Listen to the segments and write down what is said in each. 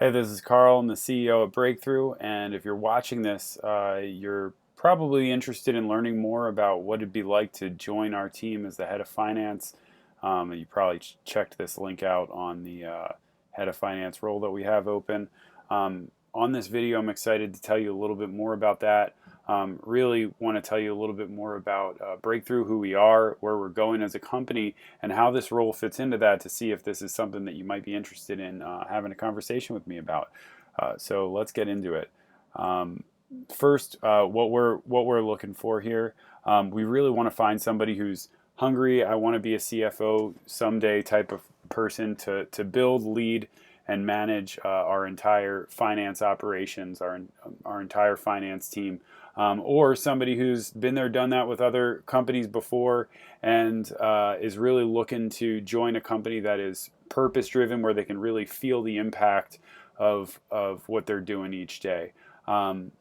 Hey, this is Carl. I'm the CEO of Breakthrough, and if you're watching this, you're probably interested in learning more about what it'd be like to join our team as the head of finance. You probably checked this link out on the head of finance role that we have open. On this video, I'm excited to tell you a little bit more about that. Really want to tell you a little bit more about Breakthrough, who we are, where we're going as a company, and how this role fits into that to see if this is something that you might be interested in having a conversation with me about. So let's get into it. First, what we're looking for here, we really want to find somebody who's hungry. I want to be a CFO someday type of person to build, lead, and manage our entire finance operations, our entire finance team, or somebody who's been there, done that with other companies before, and is really looking to join a company that is purpose driven, where they can really feel the impact of what they're doing each day. We're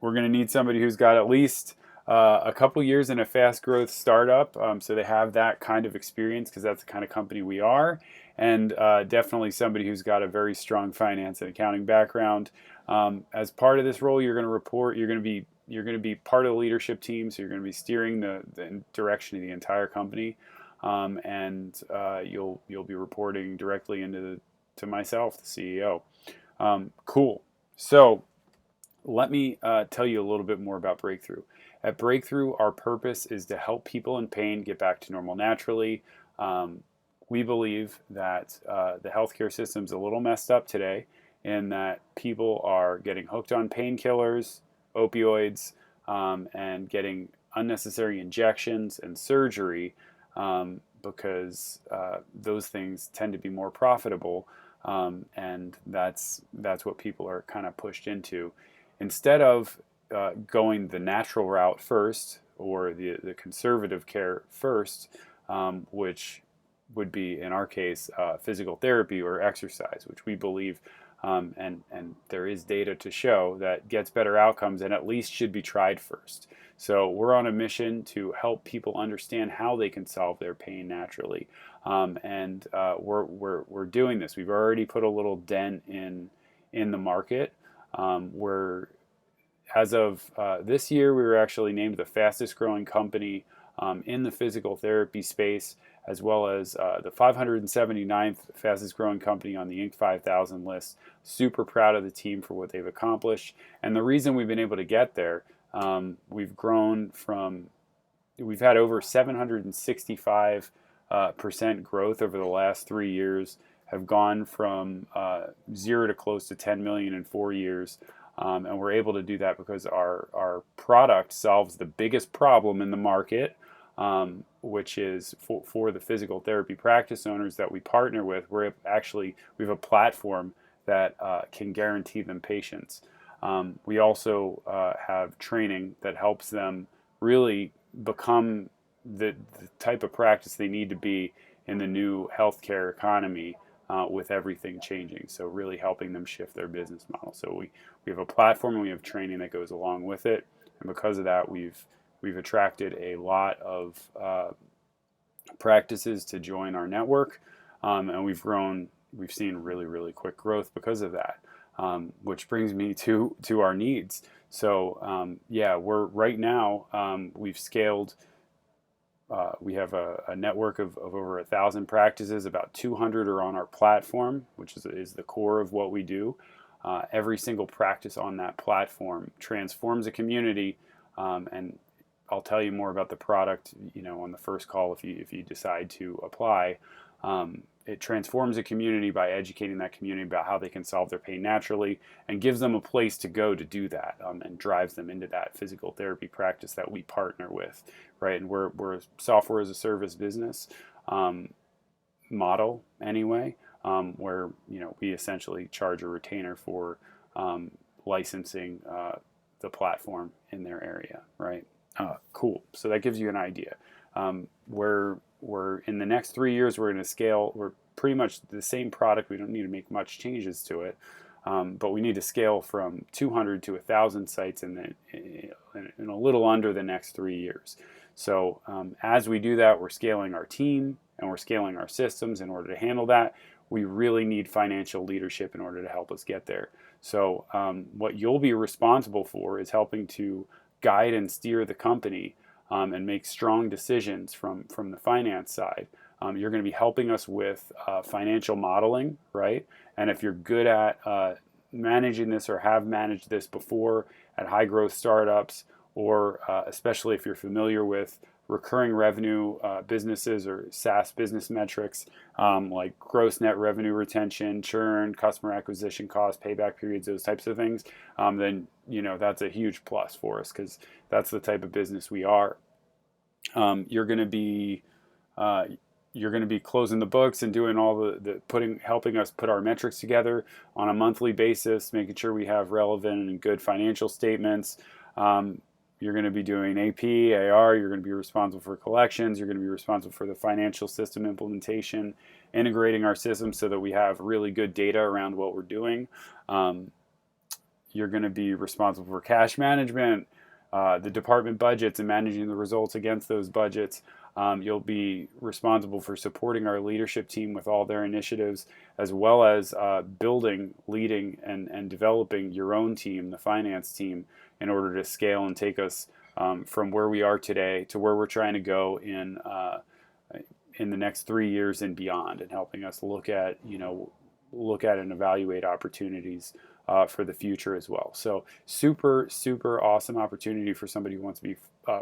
going to need somebody who's got at least a couple years in a fast growth startup, so they have that kind of experience, because that's the kind of company we are, and definitely somebody who's got a very strong finance and accounting background. As part of this role, you're going to report. You're going to be part of the leadership team, so you're going to be steering the direction of the entire company, and you'll be reporting directly to myself, the CEO. Cool. So let me tell you a little bit more about Breakthrough. At Breakthrough, our purpose is to help people in pain get back to normal naturally. We believe that the healthcare system's a little messed up today, in that people are getting hooked on painkillers, opioids, and getting unnecessary injections and surgery, because those things tend to be more profitable, and that's what people are kind of pushed into. Instead of going the natural route first, or the conservative care first, which would be, in our case, physical therapy or exercise, which we believe, and there is data to show, that gets better outcomes and at least should be tried first. So we're on a mission to help people understand how they can solve their pain naturally, and we're doing this. We've already put a little dent in the market. We're As of this year, we were actually named the fastest growing company in the physical therapy space, as well as the 579th fastest growing company on the Inc. 5000 list. Super proud of the team for what they've accomplished. And the reason we've been able to get there, we've had over 765% growth over the last 3 years, have gone from 0 to close to 10 million in 4 years. And we're able to do that because our product solves the biggest problem in the market, which is for the physical therapy practice owners that we partner with. We have a platform that can guarantee them patients. We also have training that helps them really become the type of practice they need to be in the new healthcare economy, with everything changing. So really helping them shift their business model. So we have a platform, and we have training that goes along with it. And because of that, we've attracted a lot of practices to join our network, and we've seen really, really quick growth because of that, which brings me to our needs. So we're right now, we've scaled. We have a network of over 1,000 practices. About 200 are on our platform, which is the core of what we do. Every single practice on that platform transforms a community, and I'll tell you more about the product, on the first call if you decide to apply. It transforms a community by educating that community about how they can solve their pain naturally, and gives them a place to go to do that, and drives them into that physical therapy practice that we partner with, right? And we're a software as a service business model anyway, where we essentially charge a retainer for licensing the platform in their area, right? Cool. So that gives you an idea. We're in the next 3 years, we're going to scale. We're pretty much the same product. We don't need to make much changes to it, but we need to scale from 200 to 1,000 sites in a little under the next 3 years. So as we do that, we're scaling our team, and we're scaling our systems in order to handle that. we really need financial leadership in order to help us get there. So what you'll be responsible for is helping to guide and steer the company and make strong decisions from the finance side. You're going to be helping us with financial modeling, right? And if you're good at managing this or have managed this before at high growth startups, or especially if you're familiar with recurring revenue businesses or SaaS business metrics like gross net revenue retention, churn, customer acquisition cost, payback periods, those types of things, then that's a huge plus for us because that's the type of business we are. You're going to be closing the books and doing all the helping us put our metrics together on a monthly basis, making sure we have relevant and good financial statements. You're going to be doing AP, AR, you're going to be responsible for collections, you're going to be responsible for the financial system implementation, integrating our systems so that we have really good data around what we're doing. You're going to be responsible for cash management, the department budgets and managing the results against those budgets. You'll be responsible for supporting our leadership team with all their initiatives, as well as building, leading, and developing your own team, the finance team, in order to scale and take us from where we are today to where we're trying to go in the next 3 years and beyond, and helping us look at and evaluate opportunities for the future as well. So super, super awesome opportunity for somebody who wants to be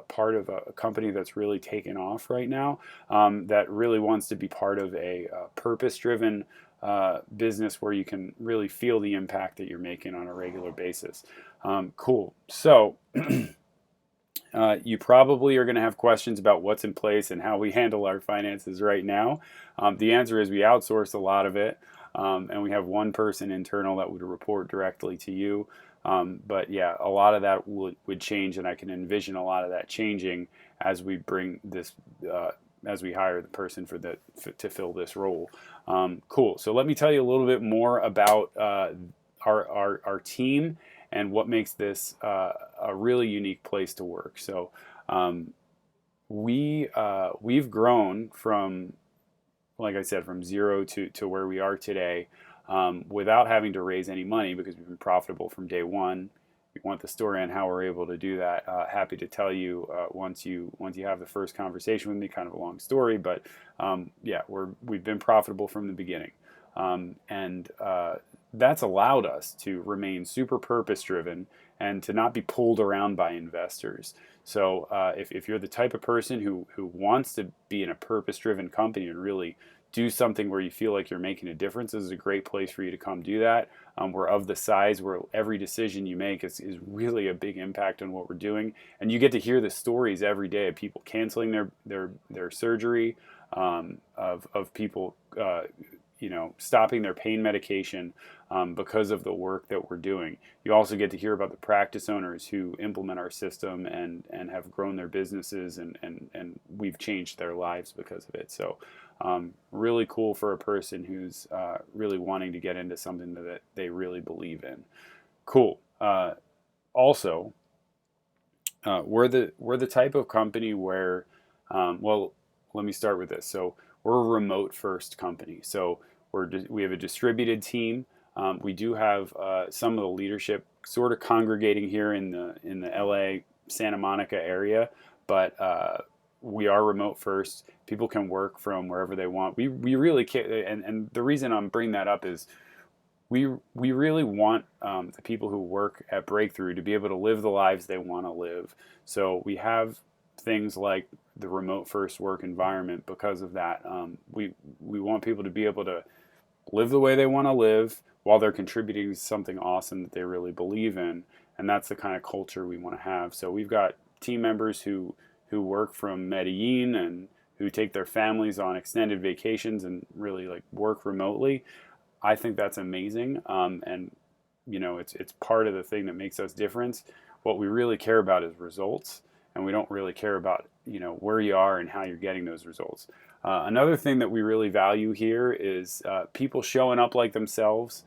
part of a company that's really taken off right now, that really wants to be part of a purpose-driven business where you can really feel the impact that you're making on a regular basis. Cool. So you probably are going to have questions about what's in place and how we handle our finances right now. The answer is we outsource a lot of it. And we have one person internal that would report directly to you. But yeah, a lot of that would change, and I can envision a lot of that changing as we bring this, as we hire the person to fill this role. Cool. So let me tell you a little bit more about our team and what makes this a really unique place to work. So we've grown from, like I said, from zero to where we are today, without having to raise any money because we've been profitable from day one. If you want the story on how we're able to do that, happy to tell you once you have the first conversation with me. Kind of a long story, but yeah, we've been profitable from the beginning, and that's allowed us to remain super purpose-driven and to not be pulled around by investors. So if you're the type of person who wants to be in a purpose-driven company and really do something where you feel like you're making a difference, this is a great place for you to come do that. We're of the size where every decision you make is really a big impact on what we're doing. And you get to hear the stories every day of people canceling their surgery, of people stopping their pain medication because of the work that we're doing. You also get to hear about the practice owners who implement our system and have grown their businesses, and we've changed their lives because of it. So really cool for a person who's really wanting to get into something that they really believe in. Cool. Also, we're the type of company where, well, let me start with this. So we're a remote first company. So we have a distributed team. We do have some of the leadership sort of congregating here in the LA Santa Monica area, but we are remote first. People can work from wherever they want. We really can't, and the reason I'm bringing that up is we really want the people who work at Breakthrough to be able to live the lives they want to live. So we have things like the remote first work environment because of that. We want people to be able to live the way they want to live while they're contributing to something awesome that they really believe in, and that's the kind of culture we want to have. So we've got team members who work from Medellin and who take their families on extended vacations and really like work remotely. I think that's amazing, and it's part of the thing that makes us different. What we really care about is results, and we don't really care about where you are and how you're getting those results. Another thing that we really value here is people showing up like themselves,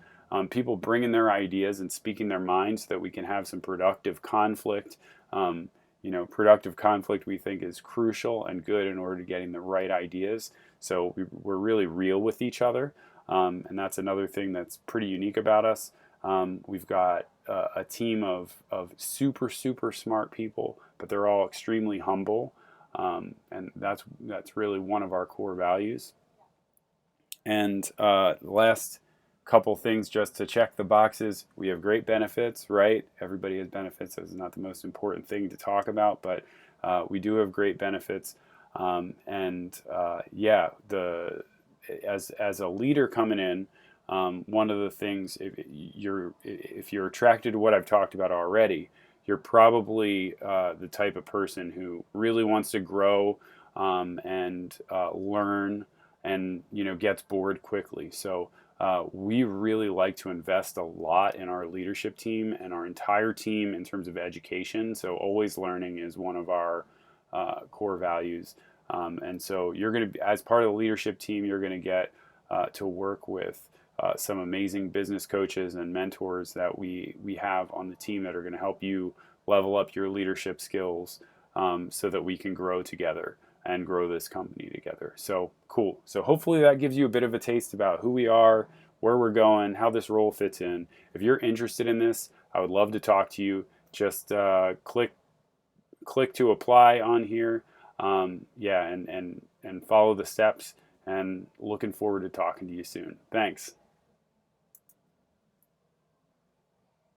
people bringing their ideas and speaking their minds so that we can have some productive conflict. Productive conflict we think is crucial and good in order to getting the right ideas. So we're really real with each other. And that's another thing that's pretty unique about us. We've got a team of super, super smart people, but they're all extremely humble. And that's really one of our core values. And last couple things just to check the boxes. We have great benefits, right? Everybody has benefits. That's not the most important thing to talk about, but we do have great benefits. Yeah, as a leader coming in, one of the things, if you're attracted to what I've talked about already, you're probably the type of person who really wants to grow and learn, and gets bored quickly. So we really like to invest a lot in our leadership team and our entire team in terms of education. So always learning is one of our core values. And so you're going to, as part of the leadership team, you're going to get to work with some amazing business coaches and mentors that we have on the team that are going to help you level up your leadership skills, so that we can grow together and grow this company together. So cool. So hopefully that gives you a bit of a taste about who we are, where we're going, how this role fits in. If you're interested in this, I would love to talk to you. Just click to apply on here. Yeah, and follow the steps. And looking forward to talking to you soon. Thanks.